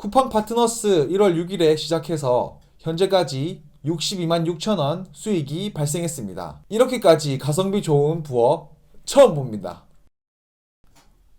쿠팡 파트너스 1월 6일에 시작해서 현재까지 62만 6천 원 수익이 발생했습니다. 이렇게까지 가성비 좋은 부업 처음 봅니다.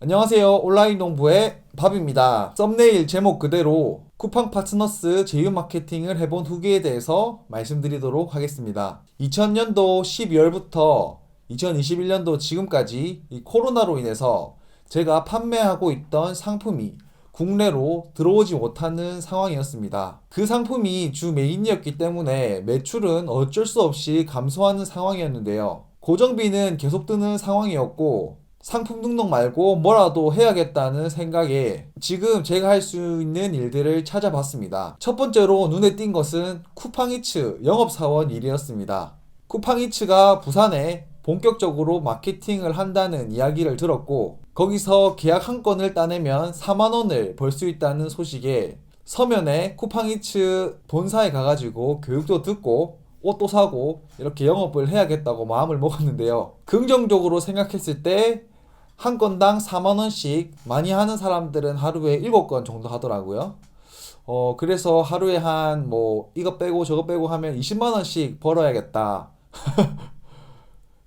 안녕하세요. 온라인 농부의 밥입니다. 썸네일 제목 그대로 쿠팡 파트너스 제휴 마케팅을 해본 후기에 대해서 말씀드리도록 하겠습니다. 2000년도 12월부터 2021년도 지금까지 이 코로나로 인해서 제가 판매하고 있던 상품이 국내로 들어오지 못하는 상황이었습니다. 그 상품이 주 메인이었기 때문에 매출은 어쩔 수 없이 감소하는 상황이었는데요. 고정비는 계속 드는 상황이었고 상품 등록 말고 뭐라도 해야겠다는 생각에 지금 제가 할 수 있는 일들을 찾아봤습니다. 첫 번째로 눈에 띈 것은 쿠팡이츠 영업사원 일이었습니다. 쿠팡이츠가 부산에 본격적으로 마케팅을 한다는 이야기를 들었고 거기서 계약 한 건을 따내면 4만원을 벌 수 있다는 소식에 서면에 쿠팡이츠 본사에 가가지고 교육도 듣고 옷도 사고 이렇게 영업을 해야겠다고 마음을 먹었는데요. 긍정적으로 생각했을 때 한 건당 4만원씩 많이 하는 사람들은 하루에 7건 정도 하더라고요. 그래서 하루에 한 뭐 이거 빼고 저거 빼고 하면 20만원씩 벌어야겠다.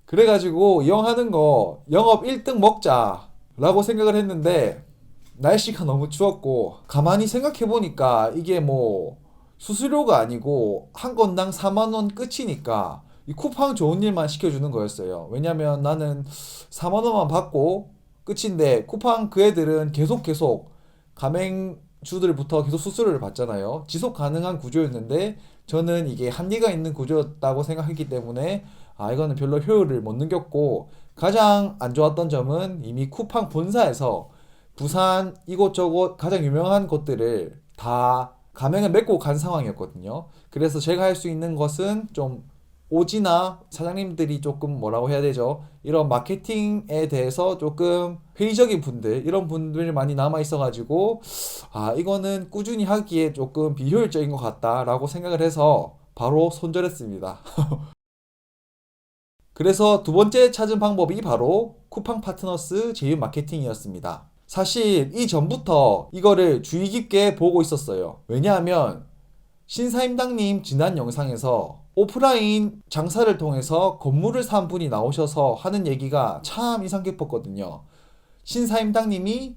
그래가지고 이왕하는 거 영업 1등 먹자 라고 생각을 했는데 날씨가 너무 추웠고 가만히 생각해보니까 이게 뭐 수수료가 아니고 한 건당 4만원 끝이니까 이 쿠팡 좋은 일만 시켜주는 거였어요. 왜냐면 나는 4만원만 받고 끝인데 쿠팡 그 애들은 계속 가맹주들부터 계속 수수료를 받잖아요. 지속 가능한 구조였는데 저는 이게 한계가 있는 구조였다고 생각했기 때문에 이거는 별로 효율을 못 느꼈고 가장 안 좋았던 점은 이미 쿠팡 본사에서 부산 이곳저곳 가장 유명한 곳들을 다 가맹을 맺고 간 상황이었거든요. 그래서 제가 할 수 있는 것은 좀 오지나 사장님들이 조금 뭐라고 해야 되죠? 이런 마케팅에 대해서 조금 회의적인 분들, 이런 분들이 많이 남아 있어가지고, 이거는 꾸준히 하기에 조금 비효율적인 것 같다라고 생각을 해서 바로 손절했습니다. 그래서 두 번째 찾은 방법이 바로 쿠팡 파트너스 제휴 마케팅이었습니다. 사실 이전부터 이거를 주의 깊게 보고 있었어요. 왜냐하면 신사임당님 지난 영상에서 오프라인 장사를 통해서 건물을 산 분이 나오셔서 하는 얘기가 참 인상 깊었거든요. 신사임당님이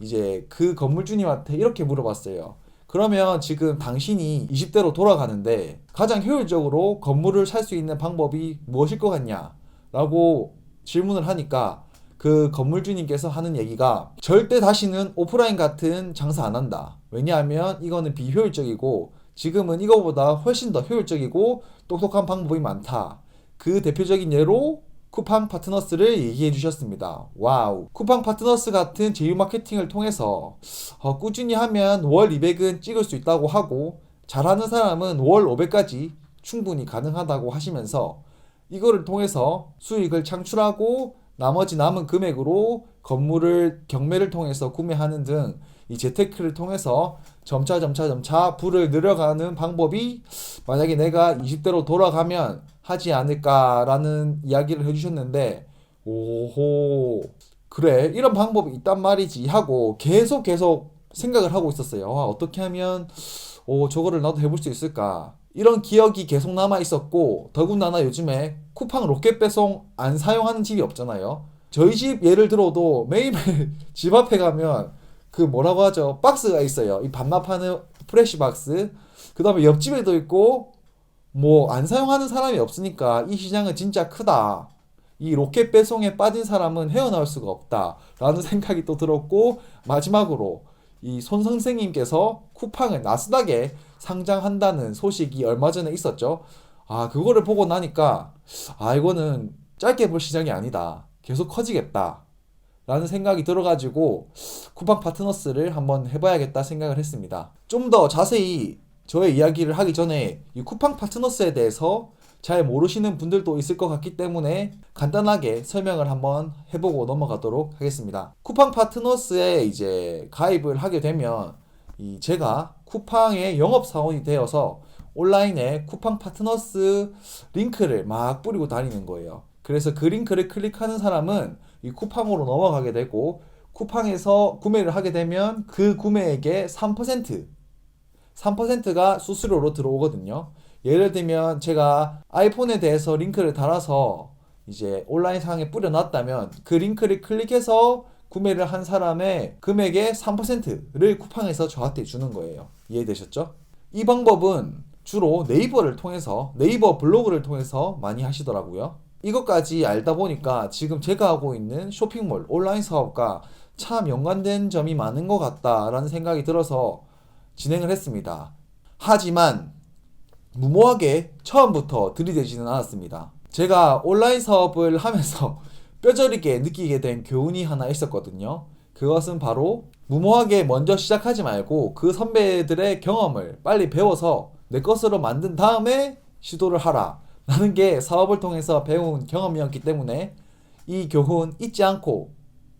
이제 그 건물주님한테 이렇게 물어봤어요. 그러면 지금 당신이 20대로 돌아가는데 가장 효율적으로 건물을 살 수 있는 방법이 무엇일 것 같냐? 라고 질문을 하니까 그 건물주님께서 하는 얘기가 절대 다시는 오프라인 같은 장사 안 한다. 왜냐하면 이거는 비효율적이고 지금은 이거보다 훨씬 더 효율적이고 똑똑한 방법이 많다. 그 대표적인 예로 쿠팡 파트너스를 얘기해 주셨습니다. 와우. 쿠팡 파트너스 같은 제휴 마케팅을 통해서 꾸준히 하면 월 200은 찍을 수 있다고 하고 잘하는 사람은 월 500까지 충분히 가능하다고 하시면서 이거를 통해서 수익을 창출하고 나머지 남은 금액으로 건물을 경매를 통해서 구매하는 등 이 재테크를 통해서 점차 부를 늘려가는 방법이 만약에 내가 20대로 돌아가면 하지 않을까라는 이야기를 해주셨는데 오호 그래 이런 방법이 있단 말이지 하고 계속 생각을 하고 있었어요. 어떻게 하면 저거를 나도 해볼 수 있을까 이런 기억이 계속 남아 있었고 더군다나 요즘에 쿠팡 로켓 배송 안 사용하는 집이 없잖아요. 저희 집 예를 들어도 매일매일 집 앞에 가면 그 뭐라고 하죠? 박스가 있어요. 이 반납하는 프레시 박스. 그 다음에 옆집에도 있고 뭐 안 사용하는 사람이 없으니까 이 시장은 진짜 크다. 이 로켓 배송에 빠진 사람은 헤어나올 수가 없다. 라는 생각이 또 들었고 마지막으로 이 손 선생님께서 쿠팡을 나스닥에 상장한다는 소식이 얼마 전에 있었죠. 그거를 보고 나니까 이거는 짧게 볼 시장이 아니다. 계속 커지겠다. 라는 생각이 들어가지고 쿠팡 파트너스를 한번 해봐야겠다 생각을 했습니다. 좀 더 자세히 저의 이야기를 하기 전에 이 쿠팡 파트너스에 대해서 잘 모르시는 분들도 있을 것 같기 때문에 간단하게 설명을 한번 해보고 넘어가도록 하겠습니다. 쿠팡 파트너스에 이제 가입을 하게 되면 제가 쿠팡의 영업사원이 되어서 온라인에 쿠팡 파트너스 링크를 막 뿌리고 다니는 거예요. 그래서 그 링크를 클릭하는 사람은 이 쿠팡으로 넘어가게 되고 쿠팡에서 구매를 하게 되면 그 구매액의 3%가 수수료로 들어오거든요. 예를 들면 제가 아이폰에 대해서 링크를 달아서 이제 온라인 상에 뿌려놨다면 그 링크를 클릭해서 구매를 한 사람의 금액의 3%를 쿠팡에서 저한테 주는 거예요. 이해되셨죠? 이 방법은 주로 네이버를 통해서, 네이버 블로그를 통해서 많이 하시더라고요. 이것까지 알다 보니까 지금 제가 하고 있는 쇼핑몰 온라인 사업과 참 연관된 점이 많은 것 같다라는 생각이 들어서 진행을 했습니다. 하지만 무모하게 처음부터 들이대지는 않았습니다. 제가 온라인 사업을 하면서 뼈저리게 느끼게 된 교훈이 하나 있었거든요. 그것은 바로 무모하게 먼저 시작하지 말고 그 선배들의 경험을 빨리 배워서 내 것으로 만든 다음에 시도를 하라 라는 게 사업을 통해서 배운 경험이었기 때문에 이 교훈 잊지 않고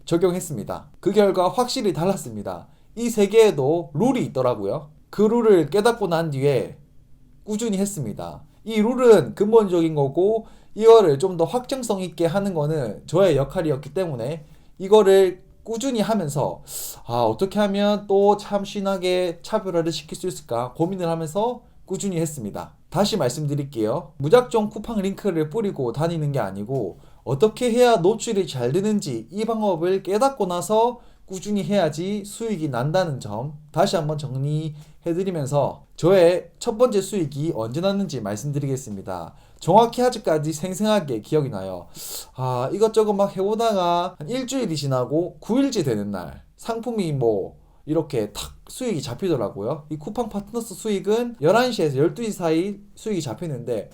적용했습니다. 그 결과 확실히 달랐습니다. 이 세계에도 룰이 있더라고요. 그 룰을 깨닫고 난 뒤에 꾸준히 했습니다. 이 룰은 근본적인 거고 이거를 좀 더 확정성 있게 하는 거는 저의 역할이었기 때문에 이거를 꾸준히 하면서 어떻게 하면 또 참 신나게 차별화를 시킬 수 있을까 고민을 하면서 꾸준히 했습니다. 다시 말씀드릴게요. 무작정 쿠팡 링크를 뿌리고 다니는 게 아니고 어떻게 해야 노출이 잘 되는지 이 방법을 깨닫고 나서 꾸준히 해야지 수익이 난다는 점 다시 한번 정리해드리면서 저의 첫 번째 수익이 언제 났는지 말씀드리겠습니다. 정확히 아직까지 생생하게 기억이 나요. 이것저것 막 해보다가 한 일주일이 지나고 9일째 되는 날 상품이 뭐 이렇게 탁 수익이 잡히더라고요. 이 쿠팡 파트너스 수익은 11시에서 12시 사이 수익이 잡히는데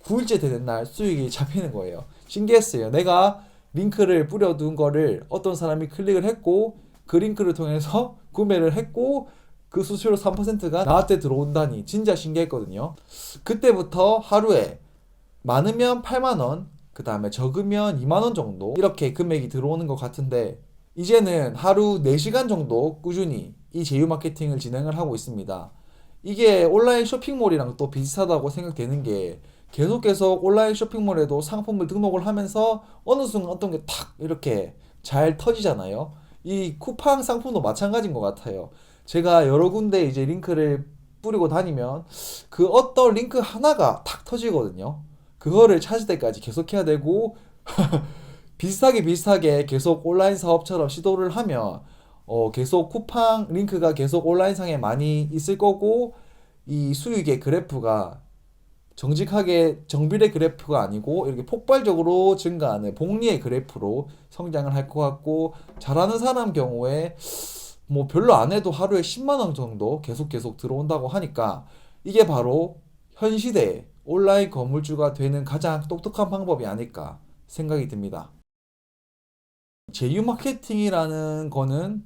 9일째 되는 날 수익이 잡히는 거예요. 신기했어요. 내가 링크를 뿌려둔 거를 어떤 사람이 클릭을 했고 그 링크를 통해서 구매를 했고 그 수수료 3%가 나한테 들어온다니 진짜 신기했거든요. 그때부터 하루에 많으면 8만원, 그 다음에 적으면 2만원 정도 이렇게 금액이 들어오는 것 같은데 이제는 하루 4시간 정도 꾸준히 이 제휴 마케팅을 진행을 하고 있습니다. 이게 온라인 쇼핑몰이랑 또 비슷하다고 생각되는 게 계속 온라인 쇼핑몰에도 상품을 등록을 하면서 어느 순간 어떤 게 탁 이렇게 잘 터지잖아요. 이 쿠팡 상품도 마찬가지인 것 같아요. 제가 여러 군데 이제 링크를 뿌리고 다니면 그 어떤 링크 하나가 탁 터지거든요. 그거를 찾을 때까지 계속 해야 되고 비슷하게 계속 온라인 사업처럼 시도를 하면 계속 쿠팡 링크가 계속 온라인상에 많이 있을 거고 이 수익의 그래프가 정직하게 정비례 그래프가 아니고 이렇게 폭발적으로 증가하는 복리의 그래프로 성장을 할 것 같고 잘하는 사람 경우에 뭐 별로 안 해도 하루에 10만 원 정도 계속 들어온다고 하니까 이게 바로 현 시대에 온라인 건물주가 되는 가장 똑똑한 방법이 아닐까 생각이 듭니다. 제휴 마케팅이라는 거는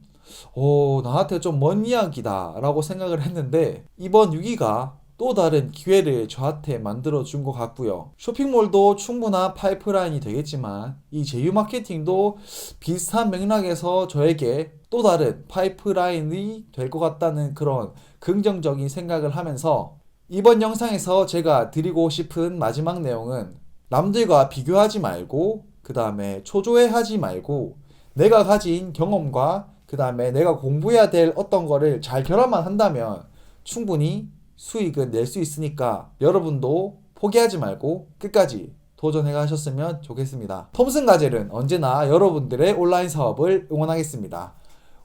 나한테 좀 먼 이야기다 라고 생각을 했는데 이번 위기가 또 다른 기회를 저한테 만들어 준 것 같고요. 쇼핑몰도 충분한 파이프라인이 되겠지만 이 제휴 마케팅도 비슷한 맥락에서 저에게 또 다른 파이프라인이 될 것 같다는 그런 긍정적인 생각을 하면서 이번 영상에서 제가 드리고 싶은 마지막 내용은 남들과 비교하지 말고 그 다음에 초조해하지 말고 내가 가진 경험과 그 다음에 내가 공부해야 될 어떤 거를 잘 결합만 한다면 충분히 수익은 낼 수 있으니까 여러분도 포기하지 말고 끝까지 도전해 가셨으면 좋겠습니다. 톰슨 가젤은 언제나 여러분들의 온라인 사업을 응원하겠습니다.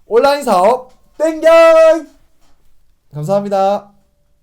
온라인 사업 땡겨! 감사합니다.